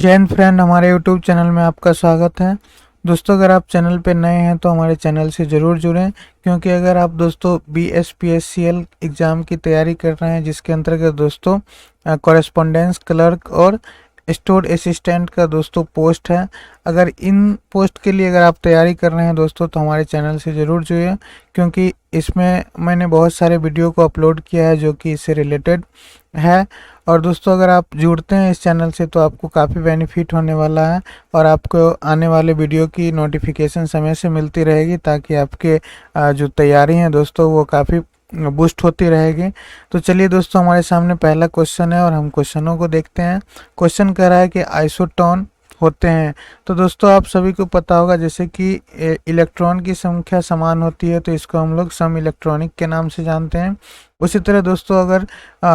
जय हिंद फ्रेंड, हमारे YouTube channel में आपका स्वागत है। दोस्तों, अगर आप चैनल पे नए हैं तो हमारे चैनल से ज़रूर जुड़ें, क्योंकि अगर आप दोस्तों BSPSCL एग्ज़ाम की तैयारी कर रहे हैं, जिसके अंतर्गत दोस्तों कॉरेस्पोंडेंस क्लर्क और स्टोर असिस्टेंट का दोस्तों पोस्ट है। अगर इन पोस्ट के लिए अगर आप तैयारी कर रहे हैं दोस्तों, तो हमारे चैनल से ज़रूर जुड़िए, क्योंकि इसमें मैंने बहुत सारे वीडियो को अपलोड किया है जो कि इससे रिलेटेड है। और दोस्तों, अगर आप जुड़ते हैं इस चैनल से तो आपको काफ़ी बेनिफिट होने वाला है और आपको आने वाले वीडियो की नोटिफिकेशन समय से मिलती रहेगी, ताकि आपके जो तैयारी है दोस्तों वो काफ़ी बूस्ट होती रहेगी। तो चलिए दोस्तों, हमारे सामने पहला क्वेश्चन है और हम क्वेश्चनों को देखते हैं। क्वेश्चन कह रहा है कि आइसोटोन होते हैं। तो दोस्तों, आप सभी को पता होगा, जैसे कि इलेक्ट्रॉन की संख्या समान होती है तो इसको हम लोग सम इलेक्ट्रॉनिक के नाम से जानते हैं। उसी तरह दोस्तों, अगर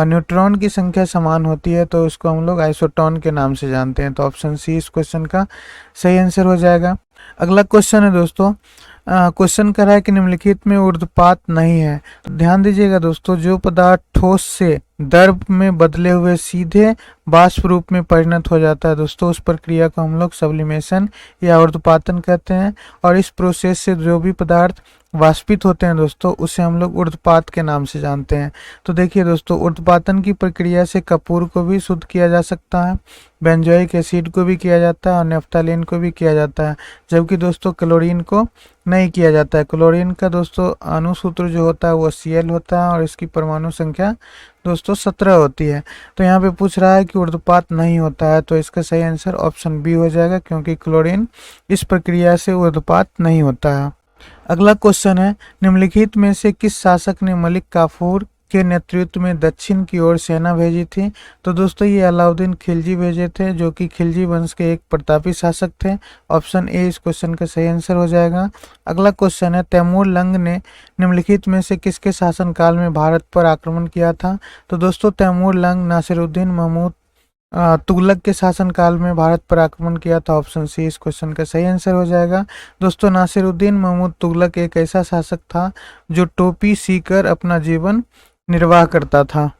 न्यूट्रॉन की संख्या समान होती है तो उसको हम लोग आइसोटोन के नाम से जानते हैं। तो ऑप्शन सी इस क्वेश्चन का सही आंसर हो जाएगा। अगला क्वेश्चन है दोस्तों, क्वेश्चन कर रहा है कि निम्नलिखित में ऊर्ध्वपात नहीं है। तो ध्यान दीजिएगा दोस्तों, जो पदार्थ ठोस से द्रव में बदले हुए सीधे वाष्प रूप में परिणत हो जाता है दोस्तों, उस प्रक्रिया को हम लोग सब्लिमेशन या ऊर्ध्वपातन कहते हैं। और इस प्रोसेस से जो भी पदार्थ वाष्पित होते हैं दोस्तों, उसे हम लोग ऊर्ध्वपात के नाम से जानते हैं। तो देखिए दोस्तों, ऊर्ध्वपातन की प्रक्रिया से कपूर को भी शुद्ध किया जा सकता है, बेंजोइक एसिड को भी किया जाता है और नेफ्थलीन को भी किया जाता है, जबकि दोस्तों क्लोरीन को नहीं किया जाता है। क्लोरीन का दोस्तों अणुसूत्र जो होता है वो Cl होता है और इसकी परमाणु संख्या दोस्तों 17 होती है। तो यहाँ पे पूछ रहा है कि ऊर्ध्वपात नहीं होता है, तो इसका सही आंसर ऑप्शन बी हो जाएगा, क्योंकि क्लोरीन इस प्रक्रिया से ऊर्ध्वपात नहीं होता है। अगला क्वेश्चन है, निम्नलिखित में से किस शासक ने मलिक काफूर के नेतृत्व में दक्षिण की ओर सेना भेजी थी? तो दोस्तों, ये अलाउद्दीन खिलजी भेजे थे, जो कि खिलजी वंश के एक प्रतापी शासक थे। ऑप्शन ए इस क्वेश्चन का सही आंसर हो जाएगा। अगला क्वेश्चन है, तैमूर लंग ने निम्नलिखित में से किसके शासनकाल में भारत पर आक्रमण किया था? तो दोस्तों, तैमूर लंग नासिरुद्दीन महमूद तुगलक के शासनकाल में भारत पर आक्रमण किया था। ऑप्शन सी इस क्वेश्चन का सही आंसर हो जाएगा। दोस्तों, नासिरुद्दीन महमूद तुगलक एक ऐसा शासक था जो टोपी सीकर अपना जीवन निर्वाह करता था।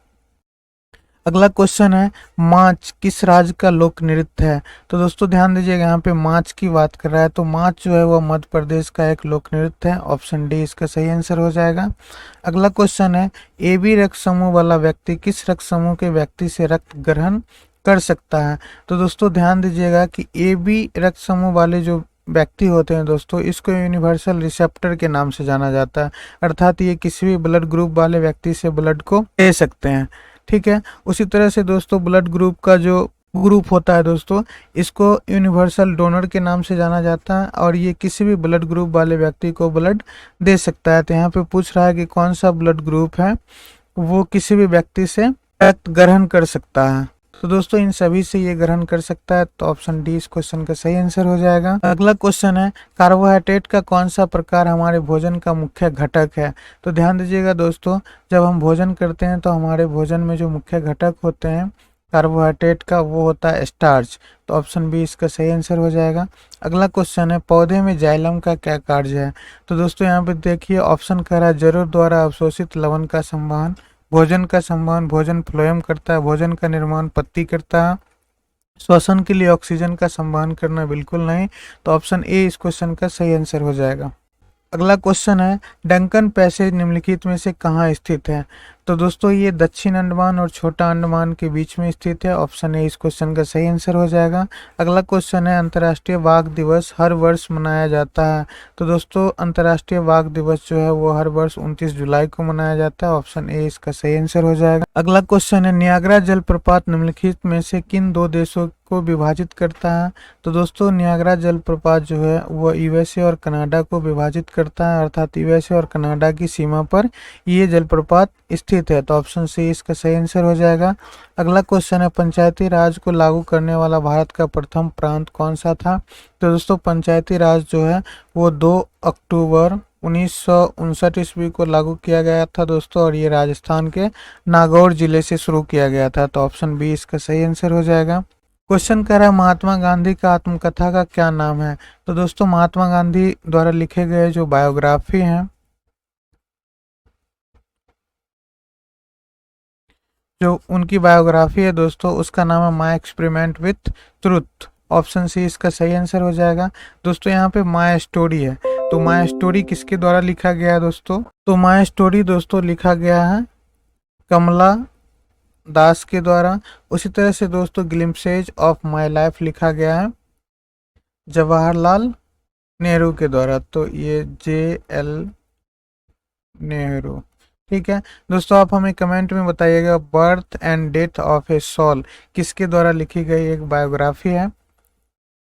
अगला क्वेश्चन है, माच किस राज्य का लोक नृत्य है? तो दोस्तों, ध्यान दीजिएगा, यहाँ पे माच की बात कर रहा है, तो माच जो है वो मध्य प्रदेश का एक लोक नृत्य है। ऑप्शन डी इसका सही आंसर हो जाएगा। अगला क्वेश्चन है, AB रक्त समूह वाला व्यक्ति किस रक्त समूह के व्यक्ति से रक्त ग्रहण कर सकता है? तो दोस्तों, ध्यान दीजिएगा कि AB रक्त समूह वाले जो व्यक्ति होते हैं दोस्तों, इसको यूनिवर्सल रिसेप्टर के नाम से जाना जाता है, अर्थात ये किसी भी ब्लड ग्रुप वाले व्यक्ति से ब्लड को ले सकते हैं। ठीक है। उसी तरह से दोस्तों, ब्लड ग्रुप का जो ग्रुप होता है दोस्तों, इसको यूनिवर्सल डोनर के नाम से जाना जाता है और ये किसी भी ब्लड ग्रुप वाले व्यक्ति को ब्लड दे सकता है। तो यहाँ पे पूछ रहा है कि कौन सा ब्लड ग्रुप है वो किसी भी व्यक्ति से रक्त ग्रहण कर सकता है? तो दोस्तों, इन सभी से ये ग्रहण कर सकता है। तो ऑप्शन डी इस क्वेश्चन का सही आंसर हो जाएगा। अगला क्वेश्चन है, कार्बोहाइड्रेट का कौन सा प्रकार हमारे भोजन का मुख्य घटक है? तो ध्यान दीजिएगा दोस्तों, जब हम भोजन करते हैं तो हमारे भोजन में जो मुख्य घटक होते हैं कार्बोहाइड्रेट का, वो होता है स्टार्च। तो ऑप्शन बी इसका सही आंसर हो जाएगा। अगला क्वेश्चन है, पौधे में जाइलम का क्या कार्य है? तो दोस्तों, यहाँ पे देखिए, ऑप्शन कह रहा है जरूर द्वारा अवशोषित लवण का संवहन, भोजन का संवहन, भोजन फ्लोएम करता है, भोजन का निर्माण पत्ती करता है, श्वसन के लिए ऑक्सीजन का संवहन करना बिल्कुल नहीं। तो ऑप्शन ए इस क्वेश्चन का सही आंसर हो जाएगा। अगला क्वेश्चन है, डंकन पैसेज निम्नलिखित में से कहाँ स्थित है? तो दोस्तों, ये दक्षिण अंडमान और छोटा अंडमान के बीच में स्थित है। ऑप्शन ए इस क्वेश्चन का सही आंसर हो जाएगा। अगला क्वेश्चन है, अंतर्राष्ट्रीय बाघ दिवस हर वर्ष मनाया जाता है? तो दोस्तों, अंतर्राष्ट्रीय बाघ दिवस जो है वो हर वर्ष 29 जुलाई को मनाया जाता है। ऑप्शन ए इसका सही आंसर हो जाएगा। अगला क्वेश्चन है, नियाग्रा जलप्रपात निम्नलिखित में से किन दो देशों को विभाजित करता है? तो दोस्तों, नियाग्रा जलप्रपात जो है वो USA और कनाडा को विभाजित करता है, अर्थात USA और कनाडा की सीमा पर ये जलप्रपात स्थित है। तो ऑप्शन सी इसका सही आंसर हो जाएगा। अगला क्वेश्चन है, पंचायती राज को लागू करने वाला भारत का प्रथम प्रांत कौन सा था? तो दोस्तों, पंचायती राज जो है वो 2 अक्टूबर 1959 ईस्वी को लागू किया गया था दोस्तों, और ये राजस्थान के नागौर जिले से शुरू किया गया था। तो ऑप्शन बी इसका सही आंसर हो जाएगा। क्वेश्चन कर रहा है, महात्मा गांधी का आत्मकथा का क्या नाम है? तो दोस्तों, महात्मा गांधी द्वारा लिखे गए जो बायोग्राफी हैं जो उनकी बायोग्राफी है दोस्तों उसका नाम है my experiment with truth. Option C इसका सही आंसर हो जाएगा। दोस्तों यहाँ पे माई स्टोरी है, तो माई स्टोरी किसके द्वारा लिखा गया है दोस्तों? तो माई स्टोरी दोस्तों लिखा गया है कमला दास के द्वारा। उसी तरह से दोस्तों ग्लिम्पसेज ऑफ माई लाइफ लिखा गया है जवाहरलाल नेहरू के द्वारा। तो ये JL नेहरू। ठीक है दोस्तों, आप हमें कमेंट में बताइएगा birth and death of a soul किसके द्वारा लिखी गई एक बायोग्राफी है।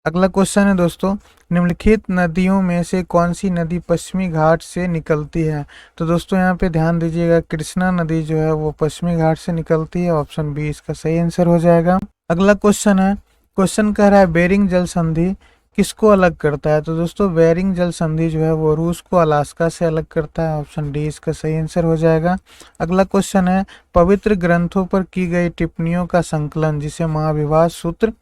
अगला क्वेश्चन है दोस्तों, निम्नलिखित नदियों में से कौन सी नदी पश्चिमी घाट से निकलती है? तो दोस्तों यहाँ पे ध्यान दीजिएगा, कृष्णा नदी जो है वो पश्चिमी घाट से निकलती है। ऑप्शन बी इसका सही आंसर हो जाएगा। अगला क्वेश्चन है, क्वेश्चन कह रहा है बेरिंग जल संधि किसको अलग करता है? तो दोस्तों बेरिंग जल संधि जो है वो रूस को अलास्का से अलग करता है। ऑप्शन डी इसका सही आंसर हो जाएगा। अगला क्वेश्चन है, पवित्र ग्रंथों पर की गई टिप्पणियों का संकलन जिसे महाविवाद सूत्र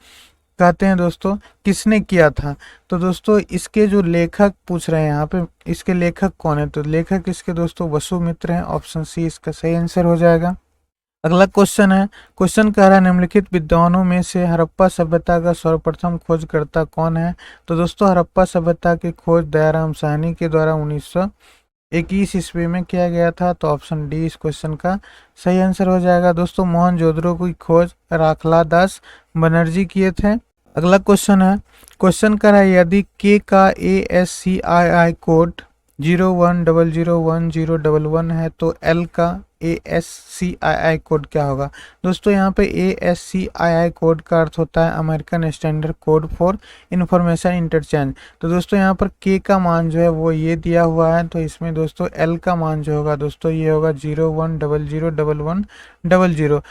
कहते हैं दोस्तों किसने किया था? तो दोस्तों इसके जो लेखक पूछ रहे हैं यहाँ पे, इसके लेखक कौन है? तो लेखक इसके दोस्तों वसुमित्र हैं। ऑप्शन सी इसका सही आंसर हो जाएगा। अगला क्वेश्चन है, क्वेश्चन कह रहा है निम्नलिखित विद्वानों में से हड़प्पा सभ्यता का सर्वप्रथम खोजकर्ता कौन है? तो दोस्तों हड़प्पा सभ्यता की खोज दयाराम साहनी के द्वारा 1921 ईस्वी में किया गया था। तो ऑप्शन डी इस क्वेश्चन का सही आंसर हो जाएगा। दोस्तों मोहनजोदड़ो की खोज राखला दास बनर्जी किए थे। अगला क्वेश्चन है, क्वेश्चन कर है यदि के का ASCII कोड 01001011 है तो एल का ASCII कोड क्या होगा? दोस्तों यहाँ पे ASCII कोड का अर्थ होता है American standard code for information interchange. तो दोस्तों यहाँ पर के का मान जो है वो ये दिया हुआ है, तो इसमें दोस्तों एल का मान जो होगा दोस्तों ये होगा 01001100।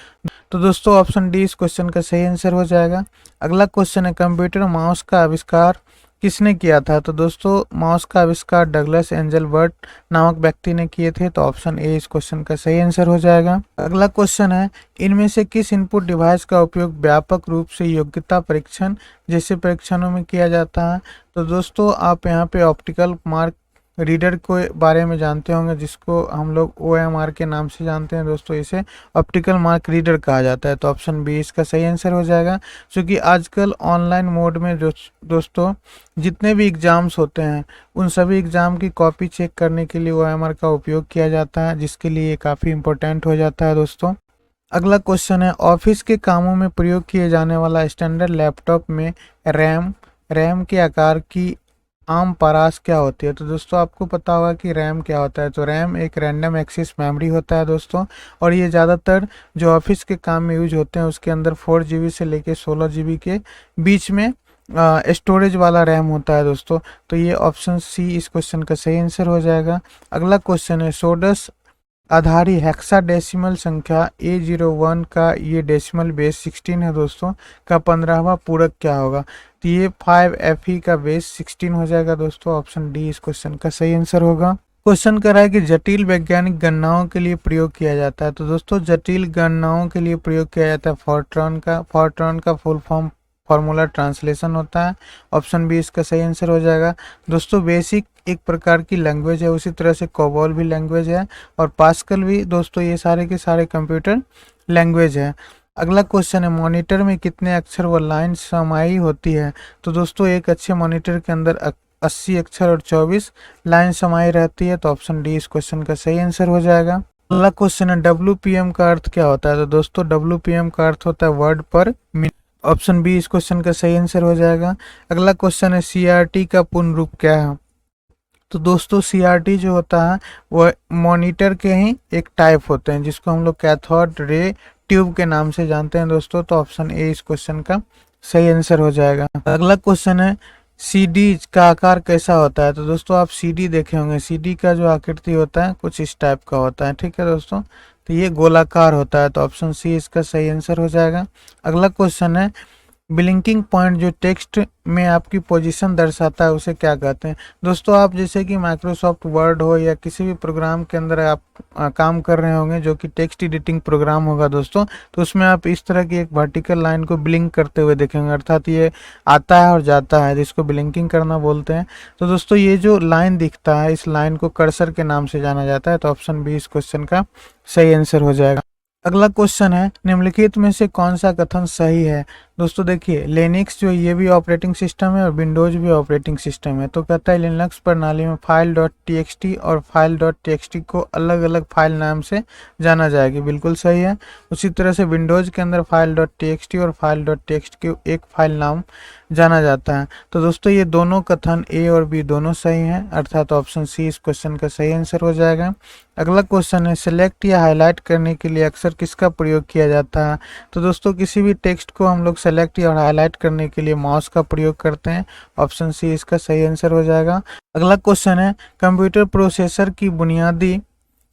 तो दोस्तों ऑप्शन डी इस क्वेश्चन का सही आंसर हो जाएगा। अगला क्वेश्चन है, कंप्यूटर माउस का आविष्कार किसने किया था? तो दोस्तों माउस का आविष्कार डगलस एंजल बर्ट नामक व्यक्ति ने किए थे। तो ऑप्शन ए इस क्वेश्चन का सही आंसर हो जाएगा। अगला क्वेश्चन है, इनमें से किस इनपुट डिवाइस का उपयोग व्यापक रूप से योग्यता परीक्षण जैसे परीक्षणों में किया जाता है? तो दोस्तों आप यहाँ पे ऑप्टिकल मार्क रीडर के बारे में जानते होंगे, जिसको हम लोग OMR के नाम से जानते हैं दोस्तों, इसे ऑप्टिकल मार्क रीडर कहा जाता है। तो ऑप्शन बी इसका सही आंसर हो जाएगा। क्योंकि आजकल ऑनलाइन मोड में जो दोस्तों जितने भी एग्जाम्स होते हैं उन सभी एग्जाम की कॉपी चेक करने के लिए OMR का उपयोग किया जाता है, जिसके लिए ये काफ़ी इंपॉर्टेंट हो जाता है दोस्तों। अगला क्वेश्चन है, ऑफिस के कामों में प्रयोग किए जाने वाला स्टैंडर्ड लैपटॉप में रैम के आकार की आम परास क्या होती है? तो दोस्तों आपको पता होगा कि रैम क्या होता है। तो रैम एक रैंडम एक्सेस मेमोरी होता है दोस्तों, और ये ज़्यादातर जो ऑफिस के काम में यूज होते हैं उसके अंदर 4 GB से लेके 16 GB के बीच में स्टोरेज वाला रैम होता है दोस्तों। तो ये ऑप्शन सी इस क्वेश्चन का सही आंसर हो जाएगा। अगला क्वेश्चन है, सोडस आधारी हेक्साडेसिमल संख्या A01 का ये डेसिमल बेस 16 है दोस्तों का 15वां पूरक क्या होगा? तो ये 5Fe का बेस 16 हो जाएगा दोस्तों। ऑप्शन डी इस क्वेश्चन का सही आंसर होगा। क्वेश्चन कर रहा है कि जटिल वैज्ञानिक गणनाओं के लिए प्रयोग किया जाता है। तो दोस्तों जटिल गणनाओं के लिए प्रयोग किया जाता है फॉर्ट्रॉन का फुल फॉर्म फॉर्मूला ट्रांसलेशन होता है। ऑप्शन बी इसका सही आंसर हो जाएगा। दोस्तों बेसिक एक प्रकार की लैंग्वेज है, उसी तरह से कोबॉल भी लैंग्वेज है, और पास्कल भी दोस्तों, ये सारे के सारे कंप्यूटर लैंग्वेज है। अगला क्वेश्चन है, मॉनिटर में कितने अक्षर व लाइन समाई होती है? तो दोस्तों एक अच्छे मॉनिटर के अंदर 80 अक्षर और 24 लाइन समाई रहती है। तो ऑप्शन डी इस क्वेश्चन का सही आंसर हो जाएगा। अगला क्वेश्चन है, WPM का अर्थ क्या होता है? तो दोस्तों WPM का अर्थ होता है वर्ड पर मिनट। ऑप्शन बी इस क्वेश्चन का सही आंसर हो जाएगा। अगला क्वेश्चन है, CRT का पूर्ण रूप क्या है? तो दोस्तों CRT जो होता है वह मॉनिटर के ही एक टाइप होते हैं, जिसको हम लोग कैथोड रे ट्यूब के नाम से जानते हैं दोस्तों। तो ऑप्शन ए इस क्वेश्चन का सही आंसर हो जाएगा। अगला क्वेश्चन है, CD का आकार कैसा होता है? तो दोस्तों आप CD देखे होंगे, CD का जो आकृति होता है कुछ इस टाइप का होता है। ठीक है दोस्तों, तो ये गोलाकार होता है। तो ऑप्शन सी इसका सही आंसर हो जाएगा। अगला क्वेश्चन है, ब्लिंकिंग पॉइंट जो टेक्स्ट में आपकी पोजीशन दर्शाता है उसे क्या कहते हैं? दोस्तों आप जैसे कि माइक्रोसॉफ्ट वर्ड हो या किसी भी प्रोग्राम के अंदर आप काम कर रहे होंगे जो कि टेक्स्ट एडिटिंग प्रोग्राम होगा दोस्तों, तो उसमें आप इस तरह की एक वर्टिकल लाइन को ब्लिंक करते हुए देखेंगे, अर्थात ये आता है और जाता है, जिसको ब्लिंकिंग करना बोलते हैं। तो दोस्तों ये जो लाइन दिखता है इस लाइन को कर्सर के नाम से जाना जाता है। तो ऑप्शन बी इस क्वेश्चन का सही आंसर हो जाएगा। अगला क्वेश्चन है, निम्नलिखित में से कौन सा कथन सही है। दोस्तों देखिए, लिनक्स जो ये भी ऑपरेटिंग सिस्टम है और विंडोज भी ऑपरेटिंग सिस्टम है। तो कहता है लिनक्स प्रणाली में फाइल डॉट टी और फाइल डॉट टी को अलग अलग फाइल नाम से जाना जाएगी, बिल्कुल सही है। उसी तरह से विंडोज के अंदर फाइल डॉट टी और फाइल डॉट टी को एक फाइल नाम जाना जाता है। तो दोस्तों ये दोनों कथन ए और बी दोनों सही हैं, अर्थात ऑप्शन सी इस क्वेश्चन का सही आंसर हो जाएगा। अगला क्वेश्चन है, सिलेक्ट या हाईलाइट करने के लिए अक्सर किसका प्रयोग किया जाता है। तो दोस्तों किसी भी टेक्स्ट को हम लोग सेलेक्ट या हाईलाइट करने के लिए माउस का प्रयोग करते हैं, ऑप्शन सी इसका सही आंसर हो जाएगा। अगला क्वेश्चन है, कंप्यूटर प्रोसेसर की बुनियादी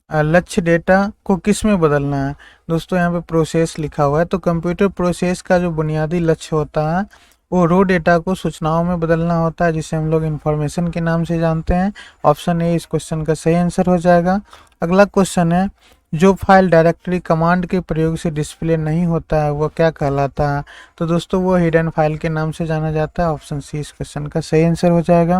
लक्ष्य डेटा को किस में बदलना है। दोस्तों यहाँ पे प्रोसेस लिखा हुआ है, तो कंप्यूटर प्रोसेस का जो बुनियादी लक्ष्य होता है वो रो डेटा को सूचनाओं में बदलना होता है, जिसे हम लोग इंफॉर्मेशन के नाम से जानते हैं। ऑप्शन ए इस क्वेश्चन का सही आंसर हो जाएगा। अगला क्वेश्चन है, जो फाइल डायरेक्टरी कमांड के प्रयोग से डिस्प्ले नहीं होता है वह क्या कहलाता है। तो दोस्तों वो हिडन फाइल के नाम से जाना जाता है, ऑप्शन सी इस क्वेश्चन का सही आंसर हो जाएगा।